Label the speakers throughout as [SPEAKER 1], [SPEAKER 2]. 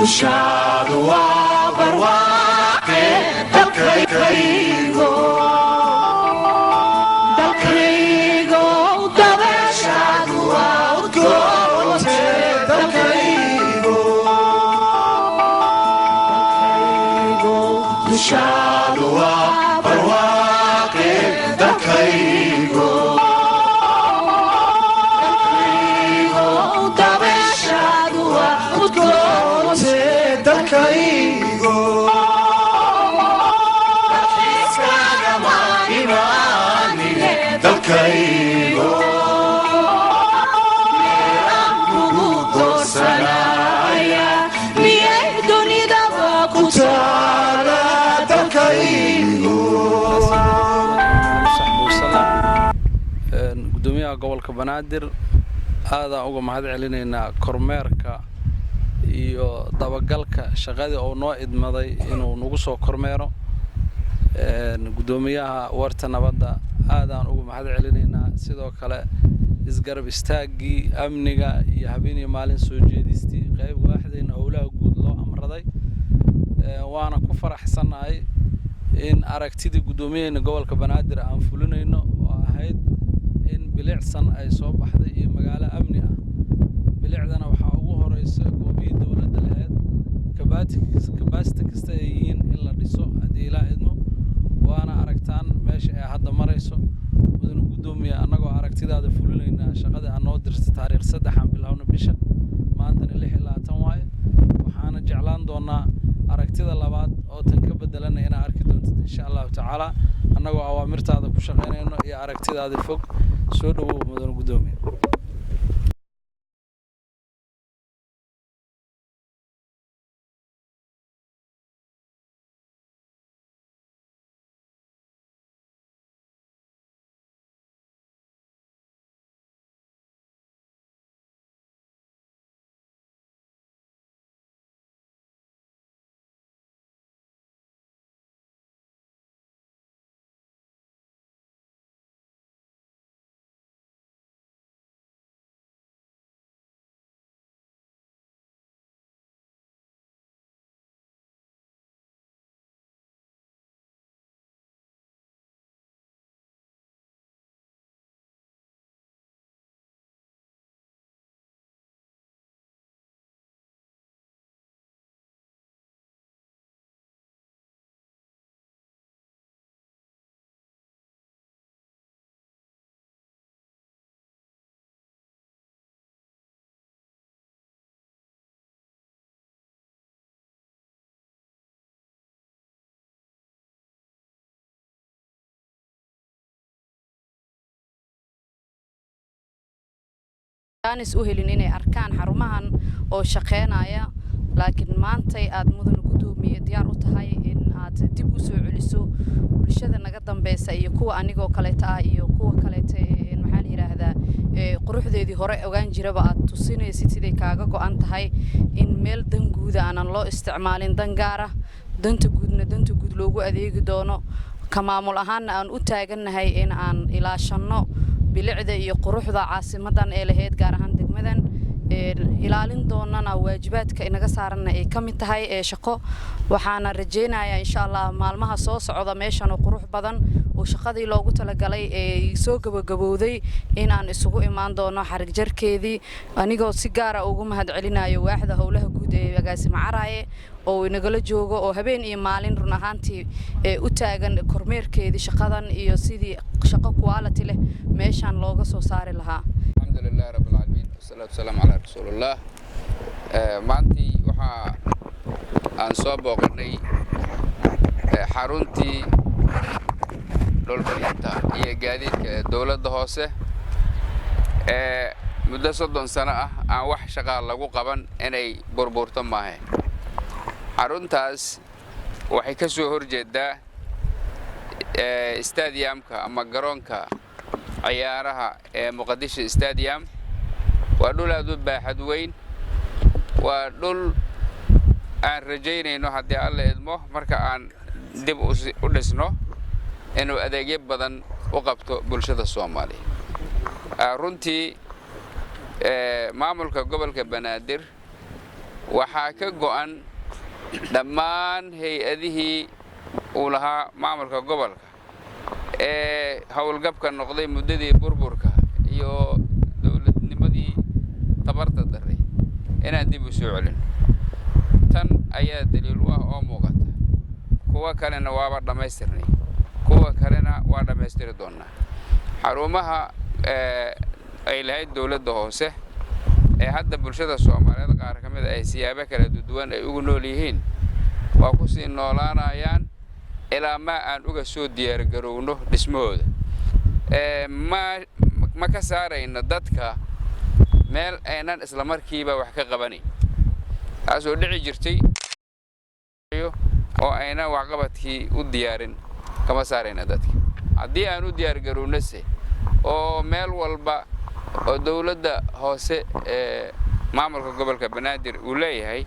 [SPEAKER 1] dushaadu waa barwaaqe dalkaygo dabeeshaadu waa udgoonte dalkaygo dushaadu waa barwaaqe dalkaygo dabeeshaadu waa udgoonte dalkaygo dalkiiskagama imaanine dalkaygo meelaan kugu doorsanaya miyay dunidaba ku taala dalkaygo
[SPEAKER 2] gudoomiyaha gobolka Banaadir aadaan uga mahad celinaynaa kormeerka iyo dabagalka shaqadii oo noo idmaday inuu nagu soo kormeero gudoomiyaha warta nabadda aadaan uga mahad celinaynaa sidoo kale isgarab istaagii amniga iyo habeenii maalin soo jeedistii qayb waaxdeena howlaha guud loo amraday waana ku faraxsanahay in aragtidii gudoomiyaha gobolka Banaadir aan fulinayno oo ahayd in bilicsan ay soo baxday iyo magaalo amni ah bilicdana waxa ugu horeysa goobihii dawladda lahayd kabaasita kasta ay yihiin in la dhiso hadii ilaa idmo waana aragtaan meesha ay hadda marayso mudane gudoomiye annagoo aragtidaada fulinayna shaqada aan noo dirtay taariikh 3 aan bilowna bisha maantana 26 waaye waxaana jeclaan doonaa aragtida labaad oo tan ka bedelanay inaan arki doonto insha Allah taala annagoo awaamirtaada ku shaqeynayno iyo aragtidaada fog soo dhawow mudane gudoomiye
[SPEAKER 3] aanis u helin inay arkaan xarumahan oo shaqeynaya laakiin maantay aad mudan gudoomiye diyaar u tahay in aad dib u soo celiso bulshada naga dambeeysa iyo kuwa anigoo kale taa iyo kuwa kale maxaa la yiraahdaa quruxdeedii hore ogaan jiraba aad tusinaysid sidii kaaga go'an tahay in meel dan guud aan loo isticmaalin dan gaar ah danta guud loogu adeegi doono ka maamul ahaan aan u taaganahay in aan ilaashano bilicda iyo quruxda caasimadan ee lahayd gaar ahaan degmadan ilaalin doonana waajibaadka inaga saaranna ay kamid tahay ee shaqo waxaana rajeynayaa insha Allah maalmaha soo socda meeshan oo qurux badan oo shaqadii loogu talagalay ee soo gabagabowday in aan isugu imaan doono xarig jarkeedii anigoo si gaar ah ugu mahad celinayo waaxda howlaha guud ee agaasima Caraaye oo inagala joogo oo habeen iyo maalin run ahaantii u taagan kormeerkeedii shaqadan iyo sidii shaqo quality leh meeshan looga soo saari lahaa
[SPEAKER 4] alxamdulillaah rabbil aalamiin wasalaatu wasalaamu calaa rasuulillah maantii waxa aan soo booqnay xaruntii dhulbixinta iyo gaadiidka dawladda hoose muddo 30 sano ah aan wax shaqo lagu qaban inay burburto maahe xaruntaas waxay ka soo horjeedaa stadiumka ama garoonka ciyaaraha ee Muqdisho stadium waa dhul aad u baaxad weyn waa dhul aan rajaynayno haddii alla idmo marka aan dib u dhisno inuu adeegyo badan u qabto bulshada Soomaaliyeed runtii maamulka gobolka Banaadir waxaa ka go'an dhammaan hay-adihii uu lahaa maamulka gobolka ee howlgabka noqday muddadii burburka iyo dowladnimadii tabarta daray inaan dib u soo celin tan ayaa daliil u ah oo muuqata kuwa kalena waaba dhammaystirnay kuwa kalena waa dhammaystiri doonaa xarumaha ay lahayd dowladda hoose ee hadda bulshada Soomaaliyeed qaar ka mid ah ay siyaabo kala duwan ay ugu nool yihiin waa ku sii noolaanayaan ilaa ma aan uga soo diyaar garowno dhismahooda ma ka saarayna dadka meel aynan isla markiiba wax ka qabanin taasoo dhici jirtay oo ayna waxqabadkii u diyaarin kama saarayna dadka haddii aan u diyaar garownase oo meel walba oo dowladda hoose ee maamulka gobolka Banaadir uu leeyahay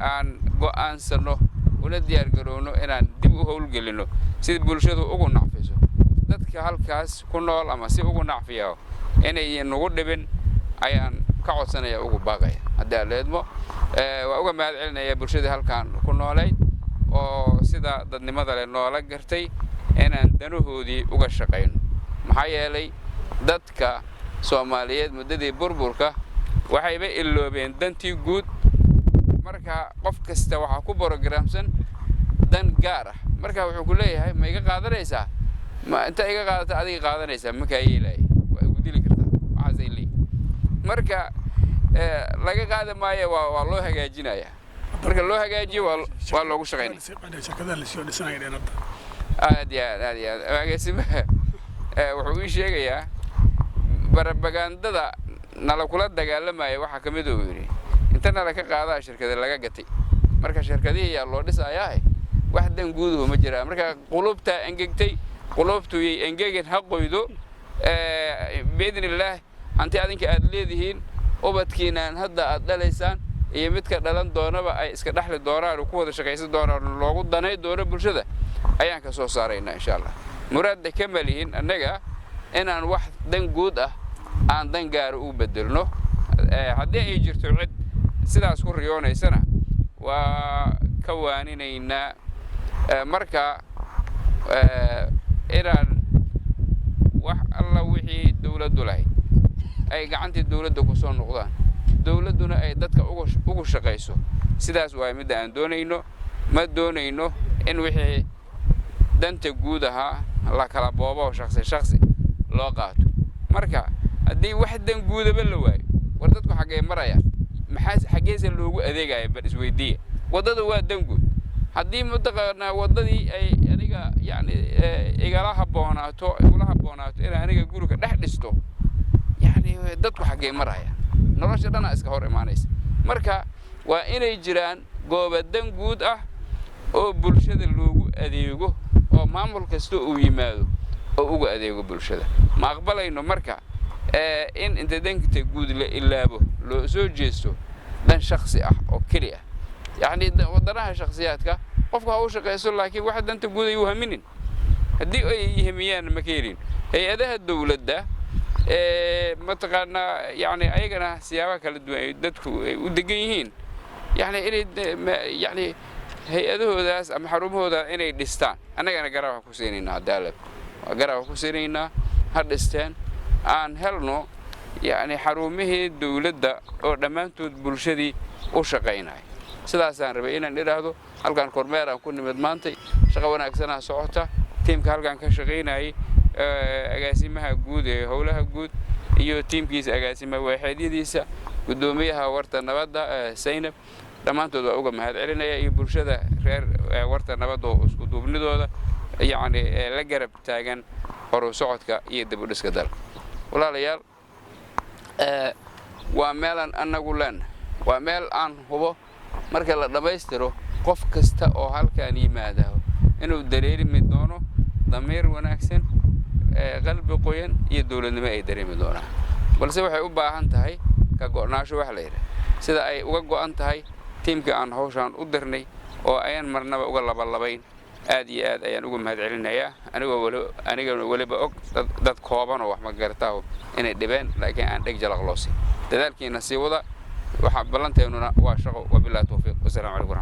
[SPEAKER 4] aan go'aansano una diyaar garowno inaan dib u howlgelino si bulshadu ugu nacfiso dadka halkaas ku nool ama si ugu nacfiyo inay nagu dhibin ayaan ka codsanaya ugu baaqaya haddii leedmo waa uga mahad celinaya bulshada halkaan ku noolay oo sida dadnimada leh noola gartay inaan danahoodii uga shaqeyno maxaa yeelay dadka Soomaaliyeed muddadii burburka waxayba iloobeen dantii guud marka qof kasta waxa ku programsan dan gaar ah marka wuxuu ku leeyahay ma iga qaadanaysaa ma inta iga qaadata adiga qaadanaysaa ma ka yeelay waa ugu dili kartaa waxa ay leeyahay marka laga qaada maayo waa loo hagaajinaya marka loo hagaajiyo waa loogu shaqeynaa
[SPEAKER 5] shirkadaha la soo dhisanayo dheerada
[SPEAKER 4] aad agaasimaha wuxuu ii sheegayaa barabagandada nala kula dagaalamaya waxa ka mid ah yiri inta nala ka qaadaa shirkada laga gatay marka shirkadihii ayaa loo dhisayaa wax dan guud ma jira marka qulubta engegtay qulubtu ay engegen haqoydo biidnillah anti adinka aad leedihiin ubadkiinaan hadda aad dhalaysaan iyo midka dhalan doonaba ay iska dhaxli doonaan ku wada shaqaysan doonaan loogu danay doono bulshada ayaan ka soo saaraynaa insha Allah muraadda kamalihin annaga inaan wax dan guud ah aan dan gaar u bedelno haddii ay jirto cid sidaas ku riyoonaysana waa ka waaninaynaa marka inaan wax alla wixii dawladdu lahayd ay gacantii dawladda ku soo noqdaan dawladduna ay dadka ugu shaqayso sidaas waa mid aan doonayno ma doonayno in wixii danta guud ahaa la kala boobo shakhsi loo qaato marka haddii wax dan guudaba la waayo war dadku xagee marayaan maxaa xageesa loogu adeegayo bal isweydiiya wadada waa dan guud haddii mudaqana wadadii ay aniga yani igala haboonaato in aniga guriga dhex dhisto yani dadku xagee marayaan nolosha dhana iska hor imaanaysa marka waa inay jiraan goobo dan guud ah oo bulshada loogu adeego oo maamul kasta uu yimaado oo ugu adeego bulshada ma aqbalayno marka in inta danka guud la ilaabo loo soo jeesto dan shakhsi ah oo kali ah yani wadanaha shakhsiyaadka qofka uu shaqeyso laakiin waxa danta guud ay u haminin hadii ay yihimiyaan ma keenin hay'adaha dawladda mataqaana yani ayagana siyaabo kala duwan dadku ay u degan yihiin yani hay'adahoodaas ama xarumahooda inay dhistaan annagana garab ku siinayna cadaalad garab ku siinayna had dhistaan aan helno yani xarumihii dawladda oo dhamaantood bulshadii u shaqeynay sidaas aan rabay inaan iraahdo halkan kormeer aan ku nimid maantay shaqo wanaagsan ah socota tiimka halkan ka shaqeynay agaasimaha guud ee howlaha guud iyo tiimkiisa agaasimaha waaxeedyadiisa gudoomiyaha warta nabadda Saynab dhamaantood waa uga mahad celinaya iyo bulshada reer warta nabadda oo isku duubnidooda yani la garab taagan horu socodka iyo dib u dhiska dalka walaalayaal waa meelan anagu leen waa meel aan hubo marka la dhameystiro qof kasta oo halkaan yimaado inuu dareerimi doono damiir wanaagsan qalbi qoyan iyo dawladnimo ay dareemi doonaan balse waxay u baahan tahay ka go'naansho wax la yiraahdo sida ay uga go'an tahay tiimka aan hawshan u dirnay oo ayaan marnaba uga labalabayn aad iyo aad ayaan ugu mahad celinayaa aniga waliba og dad kooban oo wax ma gartaa inay dhibeen laakiin aan dhig jalaq loo siin dadaalkiina sii wada waxa ballanteennuna waa shaqo wabillahi tawfiiq wasalaamu calaykum